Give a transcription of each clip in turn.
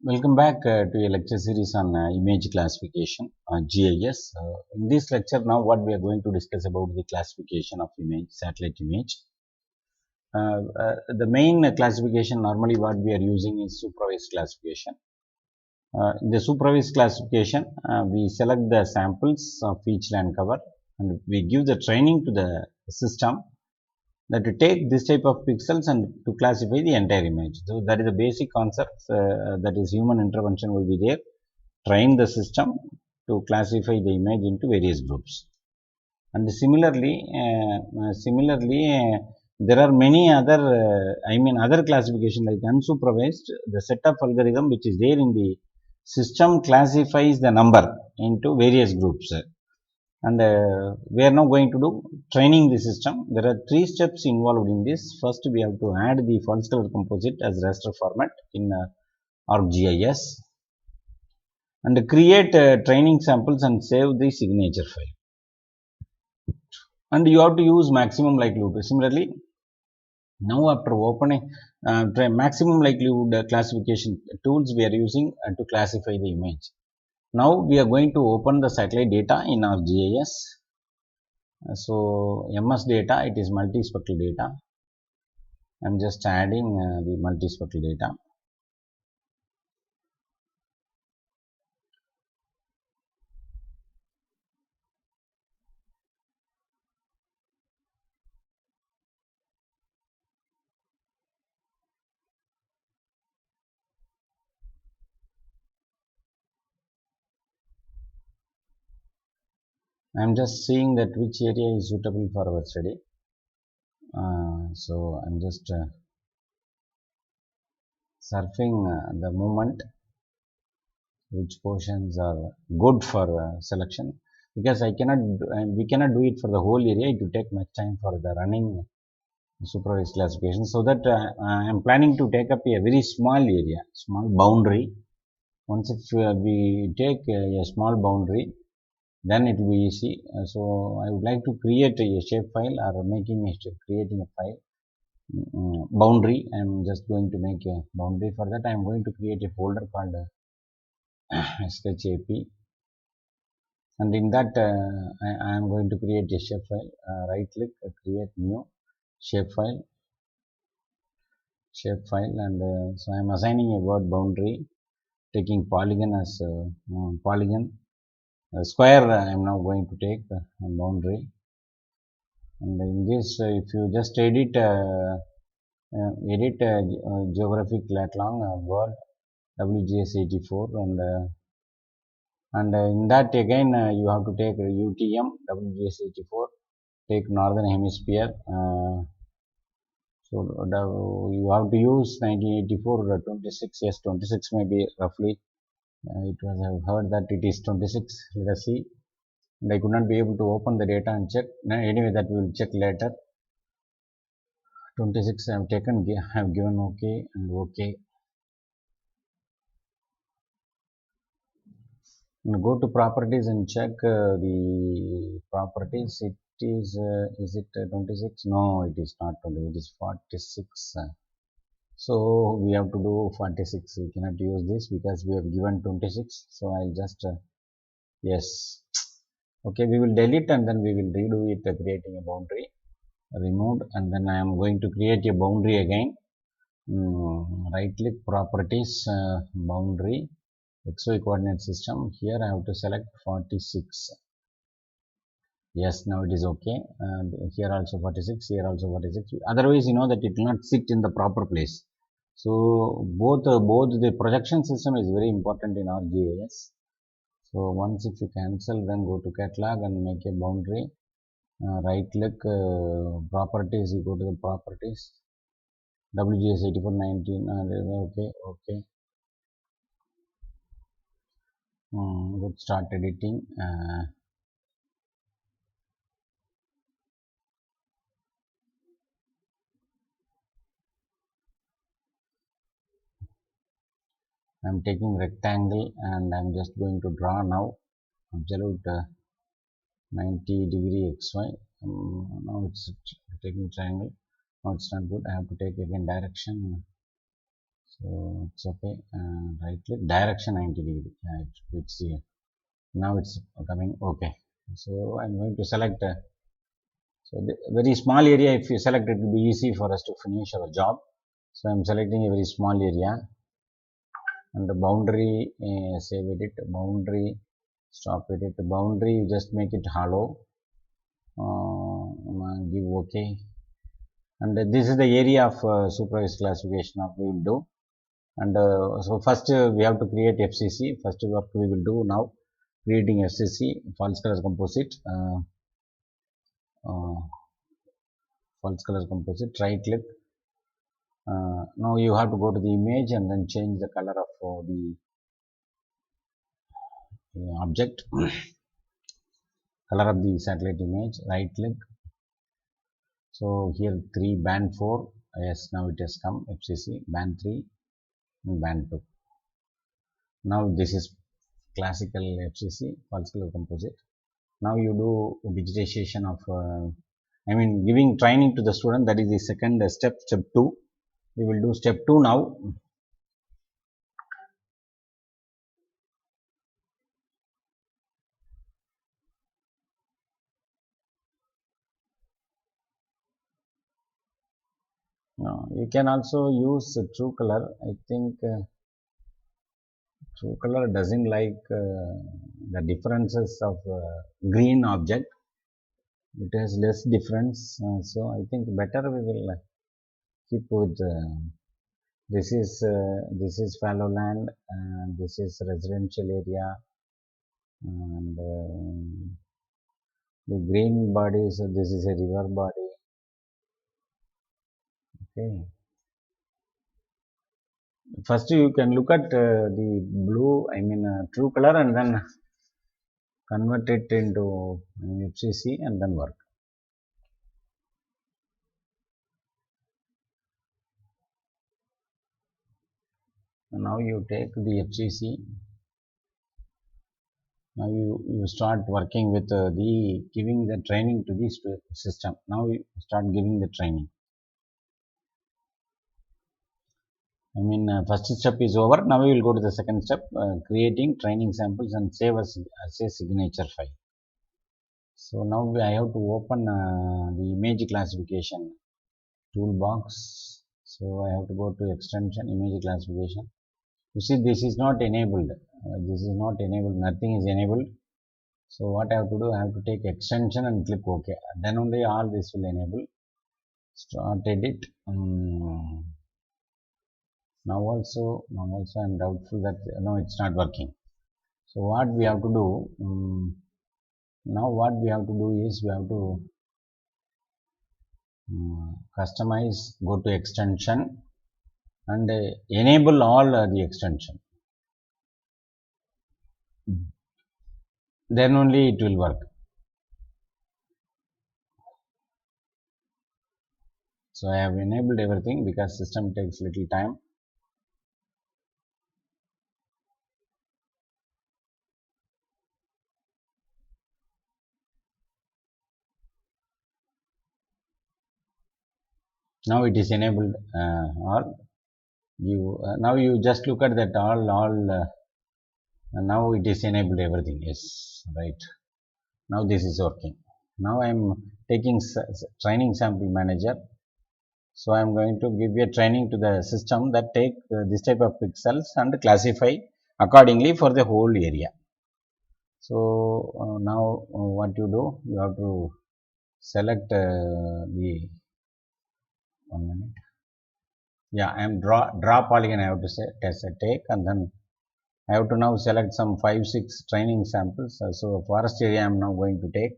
Welcome back to a lecture series on image classification, GIS. In this lecture now what we are going to discuss about the classification of image, satellite image. The main classification normally what we are using is supervised classification. In the supervised classification, we select the samples of each land cover and we give the training to the system that to take this type of pixels and to classify the entire image. So that is the basic concept, that is human intervention will be there, train the system to classify the image into various groups. And similarly, there are many other, other classification like unsupervised, the set of algorithm which is there in the system classifies the number into various groups. And we are now going to do training the system. There are three steps involved in this. First, we have to add the false color composite as raster format in ArcGIS and create training samples and save the signature file. And you have to use maximum likelihood. Similarly, now after opening maximum likelihood classification tools we are using to classify the image. Now we are going to open the satellite data in our GIS. So MS data, it is multispectral data. I'm just adding the multispectral data. I'm just seeing that which area is suitable for our study. So I'm just surfing the movement, which portions are good for selection, because we cannot do it for the whole area. It will take much time for the running supervised classification. So that I am planning to take up a very small area, small boundary. Once if we take a small boundary, then it will be easy. So I would like to create a shape file or creating a file boundary. I am just going to make a boundary. For that I am going to create a folder called sketch AP, and in that I am going to create a shape file. Right click, create new shape file, and so I am assigning a word boundary, taking polygon as polygon. Square I am now going to take boundary. And in this, if you just edit geographic lat long word WGS84, and in that again you have to take UTM WGS84, take northern hemisphere. So you have to use 1984 26. Yes, 26 may be roughly. It was, I have heard that it is 26. Let us see. And I could not be able to open the data and check. Anyway, that we will check later. 26 I have taken, I have given OK and OK. And go to properties and check the properties. It is it 26? No, it is not 20. It is 46. So we have to do 46. We cannot use this because we have given 26. So I'll just yes. Okay, we will delete and then we will redo it, creating a boundary. Removed, and then I am going to create a boundary again. Right click, properties, boundary, XY coordinate system. Here I have to select 46. Yes, now it is okay. Here also 46, here also 46. Otherwise, you know that it will not sit in the proper place. So both the projection system is very important in our GIS. So once if you cancel, then go to catalog and make a boundary. Right click, properties, you go to the properties, WGS 8419, okay. Good, start editing. I'm taking rectangle and I'm just going to draw now absolute 90-degree XY. Now it's taking triangle. Now it's not good. I have to take again direction. So it's okay. Right click, direction 90 degree. It's here. Now it's coming. Okay. So I'm going to select. So the very small area. If you select, it will be easy for us to finish our job. So I'm selecting a very small area, and the boundary, save edit boundary, stop edit boundary. You just make it hollow. Give OK. And this is the area of supervised classification of we will do. And so first we have to create FCC. First work we will do now, creating FCC, false color composite. Uh, False color composite, right click. Now you have to go to the image and then change the color of the object, color of the satellite image, right click. So here 3 band 4, yes, now it has come, FCC, band 3 and band 2. Now this is classical FCC, false color composite. Now you do digitization of, giving training to the student. That is the second step, step 2. We will do step 2 now. Now you can also use true color. I think true color doesn't like the differences of green object. It has less difference. So I think better we will keep with this is fallow land, and this is residential area, and the green body, so this is a river body. Okay, first you can look at the blue, true color, and then convert it into FCC and then work. And now you take the FCC. Now you start working with giving the training to this system. Now you start giving the training. First step is over. Now we will go to the second step, creating training samples and save as a signature file. So now I have to open the image classification toolbox. So I have to go to extension, image classification. You see, this is not enabled. This is not enabled. Nothing is enabled. So what I have to do, I have to take extension and click OK. Then only all this will enable. Start edit. Now also I'm doubtful that no, it's not working. So what we have to do, now what we have to do is we have to customize, go to extension and enable all the extension. Then only it will work. So I have enabled everything because system takes little time. Now it is enabled all. Now you just look at that all. Now it is enabled everything. Yes, right. Now this is working. Now I am taking training sample manager. So I am going to give a training to the system that take this type of pixels and classify accordingly for the whole area. So now what you do, you have to select the 1 minute. Yeah, I am draw polygon. I have to say take, and then I have to now select some 5-6 training samples. So forest area I am now going to take.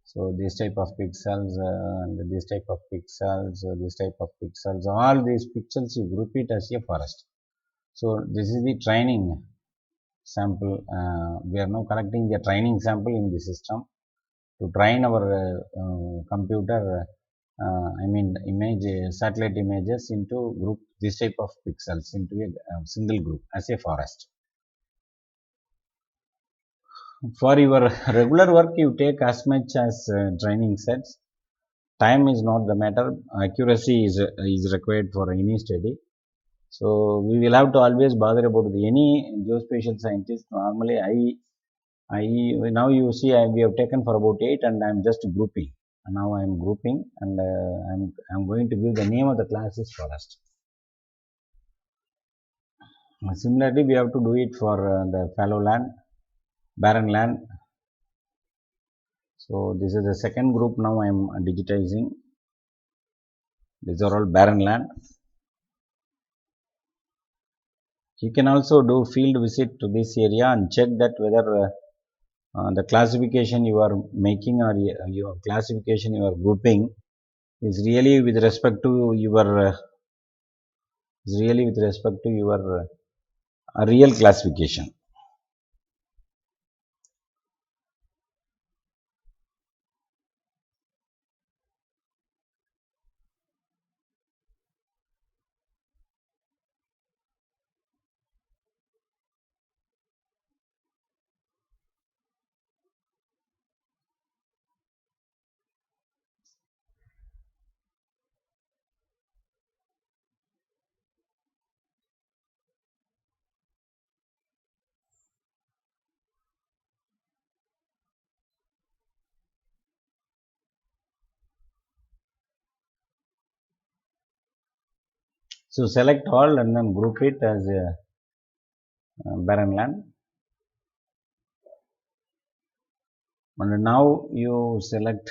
So this type of pixels and this type of pixels, this type of pixels, all these pixels you group it as a forest. So this is the training sample. We are now collecting the training sample in the system to train our computer. Satellite images into group this type of pixels into a single group as a forest. For your regular work, you take as much as training sets. Time is not the matter. Accuracy is required for any study. So we will have to always bother about any geospatial scientist. Normally, I now you see we have taken for about 8 and I am just grouping. Now I am grouping and I'm going to give the name of the class is forest. Similarly, we have to do it for the fallow land, barren land. So this is the second group now I am digitizing. These are all barren land. You can also do field visit to this area and check that whether the classification you are making or your classification you are grouping is really with respect to your real classification. So select all and then group it as a barren land. And now you select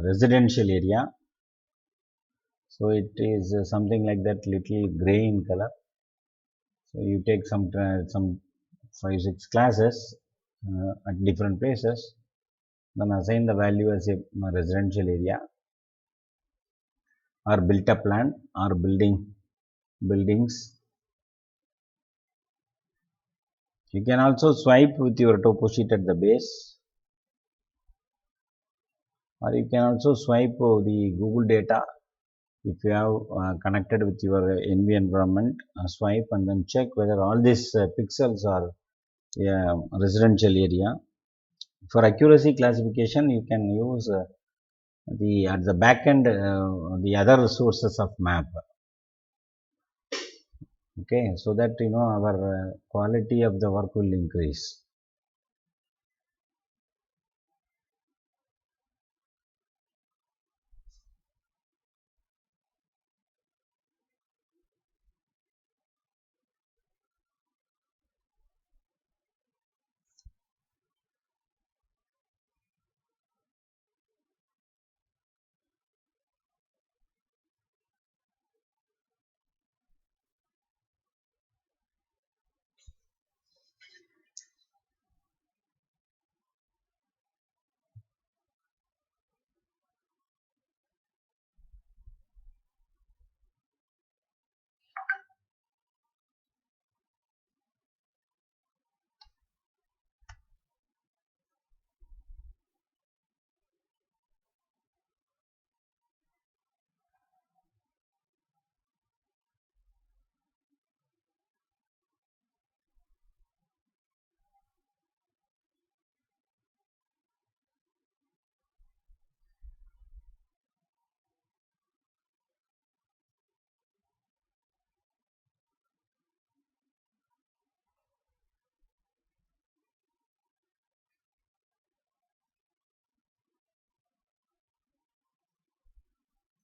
residential area. So it is something like that, little gray in color. So you take some 5-6 classes at different places, then assign the value as a residential area or built up land or buildings. You can also swipe with your topo sheet at the base, or you can also swipe the Google data if you have connected with your NV environment. Swipe and then check whether all these pixels are residential area. For accuracy classification, you can use the at the back end the other sources of map. Okay, so that our quality of the work will increase.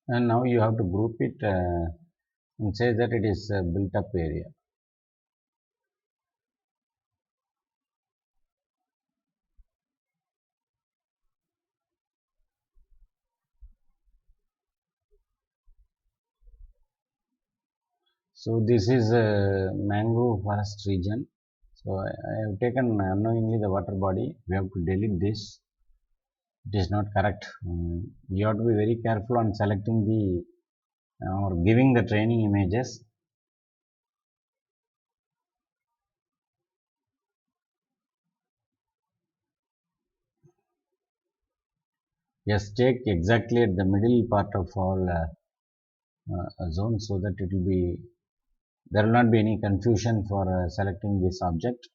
And now you have to group it and say that it is a built up area. So this is a mangrove forest region. So I have taken unknowingly the water body. We have to delete this. It is not correct. You have to be very careful on selecting the or giving the training images. Yes, take exactly at the middle part of all zones so that it will be there will not be any confusion for selecting this object.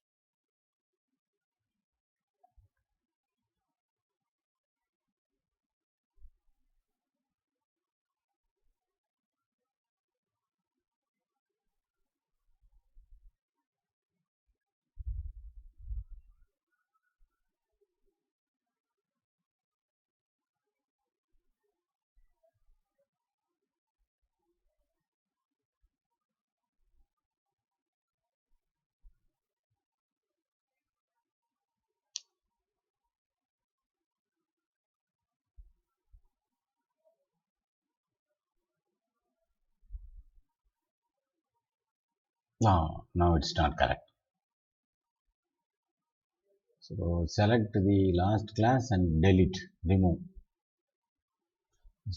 No, now it's not correct. So select the last class and delete, remove.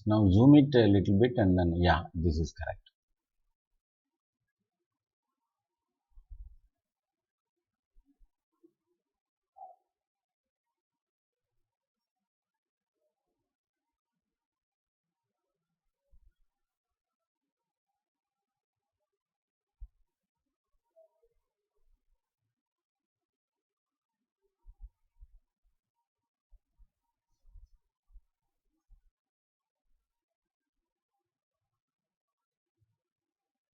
Now zoom it a little bit and then yeah, this is correct.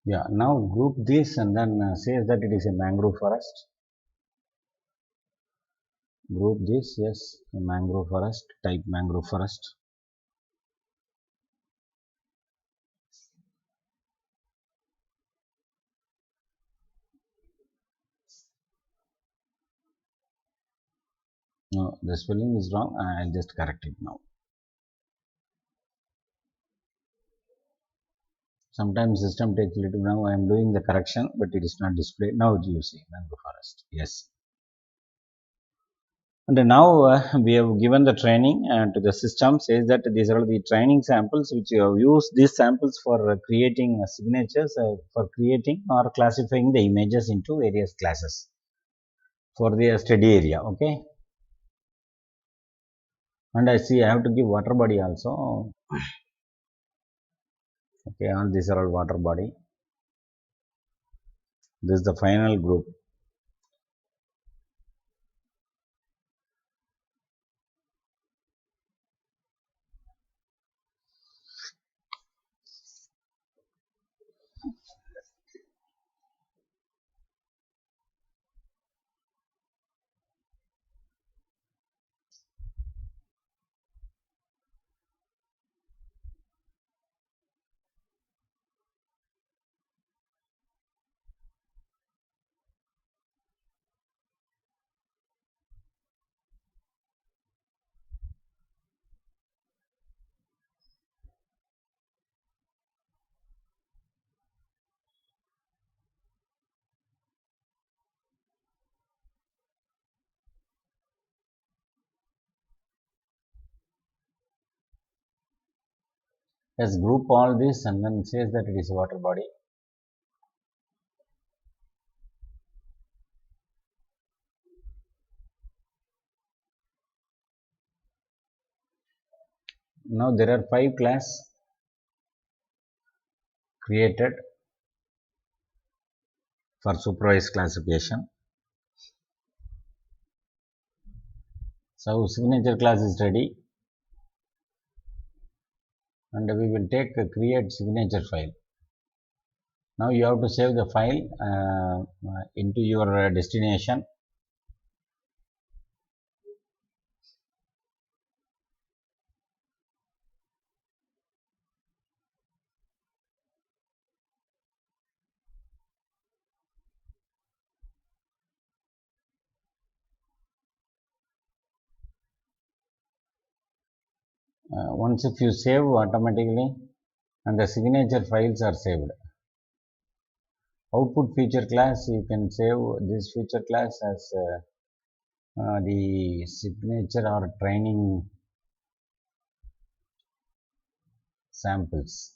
Yeah, now group this and then says that it is a mangrove forest. Group this, yes, a mangrove forest, type mangrove forest. No, the spelling is wrong. I'll just correct it now. Sometimes system takes a little. Now I am doing the correction, but it is not displayed. Now you see mangrove forest. Yes. And now we have given the training to the system. Says that these are the training samples which you have used these samples for creating signatures, for creating or classifying the images into various classes for the study area. Okay. And I see I have to give water body also. Okay, all these are all water body. This is the final group. Let's group all this and then says that it is water body. Now there are 5 class created for supervised classification. So signature class is ready and we will take a create signature file. Now you have to save the file into your destination. Once if you save automatically and the signature files are saved. Output feature class, you can save this feature class as the signature or training samples.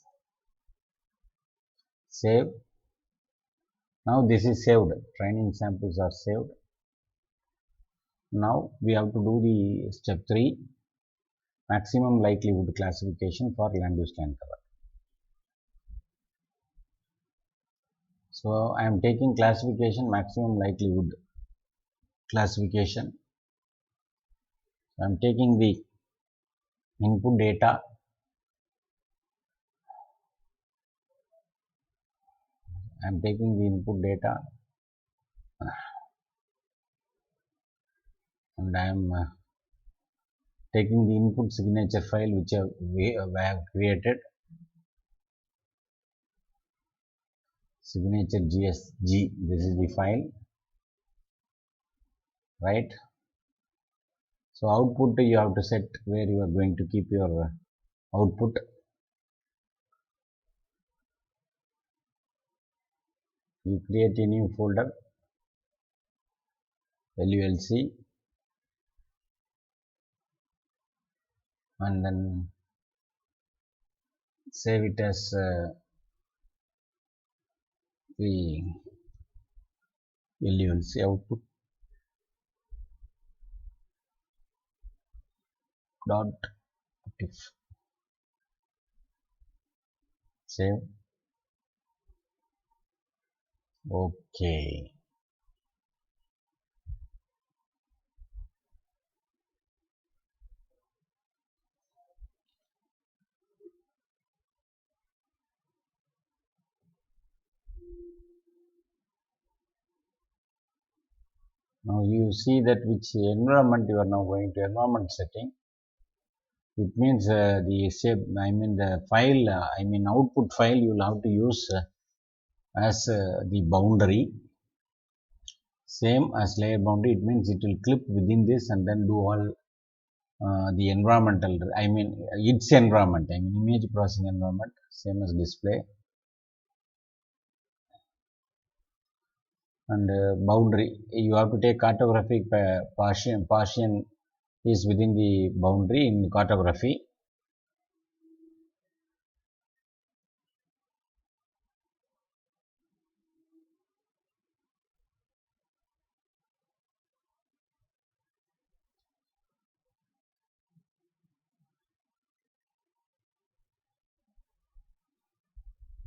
Save. Now this is saved. Training samples are saved. Now we have to do the step 3, maximum likelihood classification for land use land cover. So I am taking classification maximum likelihood classification. I am taking the input data. I am taking the input data and I am taking the input signature file which we have created. Signature GSG, this is the file, right? So output you have to set where you are going to keep your output. You create a new folder, LULC, and then save it as the LULC output dot tif. Save. Okay. Now you see that which environment you are now going to environment setting. It means the shape, the file, output file you will have to use as the boundary. Same as layer boundary, it means it will clip within this and then do all the environmental, its environment, image processing environment, same as display. And boundary, you have to take cartographic partition is within the boundary in cartography.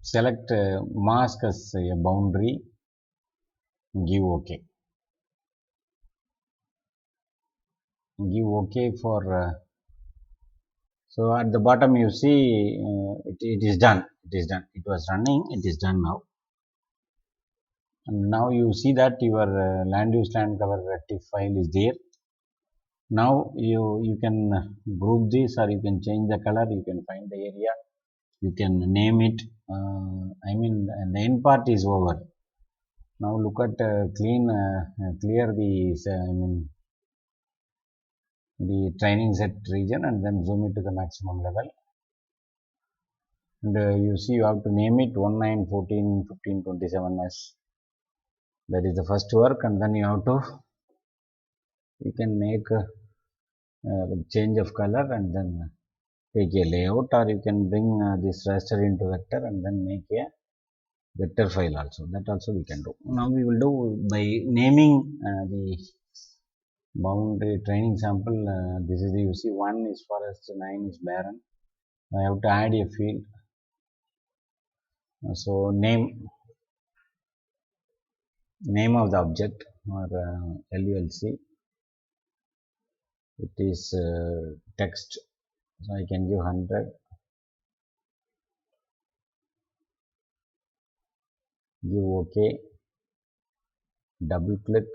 Select mask as a boundary, give OK. Give OK for, so at the bottom you see it is done. It is done. It was running, it is done now. And now you see that your land use land cover TIFF file is there. Now you can group this, or you can change the color, you can find the area, you can name it. The end part is over. Now look at clear the training set region and then zoom it to the maximum level. And you see you have to name it 1, 9, 14, 15, 27 as that is the first work, and then you have to, you can make a change of color and then take a layout, or you can bring this raster into vector and then make a vector file also. That also we can do. Now we will do by naming the boundary training sample. This is the, you see 1 is forest, 9 is barren. I have to add a field. So name of the object, or LULC, it is text, so I can give 100, give OK, double click,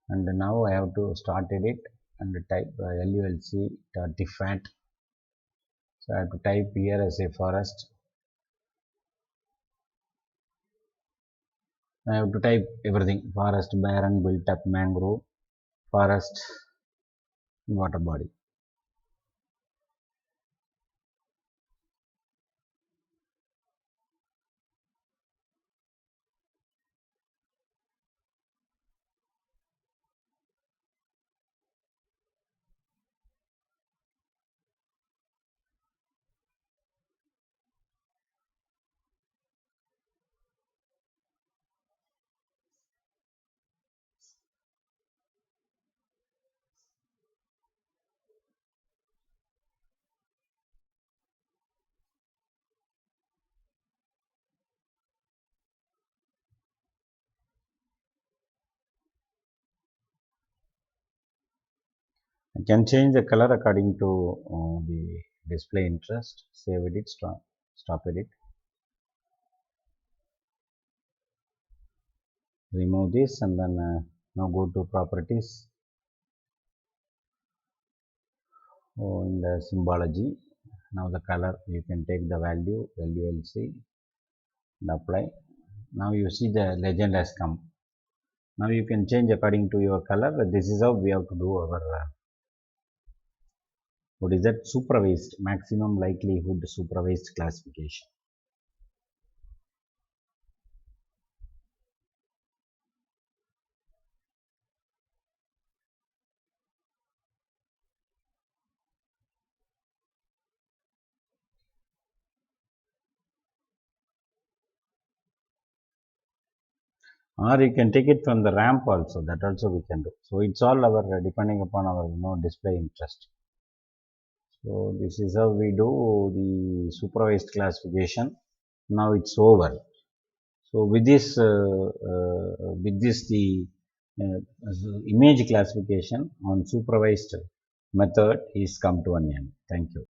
and now I have to start edit and type LULC.tifat. So I have to type here as a forest. I have to type everything: forest, barren, built up, mangrove, forest, water body. I can change the color according to the display interest. Save edit, stop edit. Remove this and then now go to properties. In the symbology, now the color, you can take the value LULC and apply. Now you see the legend has come. Now you can change according to your color. This is how we have to do our what is that, supervised, maximum likelihood supervised classification. or you can take it from the ramp also, that also we can do. So it's all our depending upon our display interest. So this is how we do the supervised classification. Now it's over. So with this the uh, image classification on supervised method is come to an end. Thank you.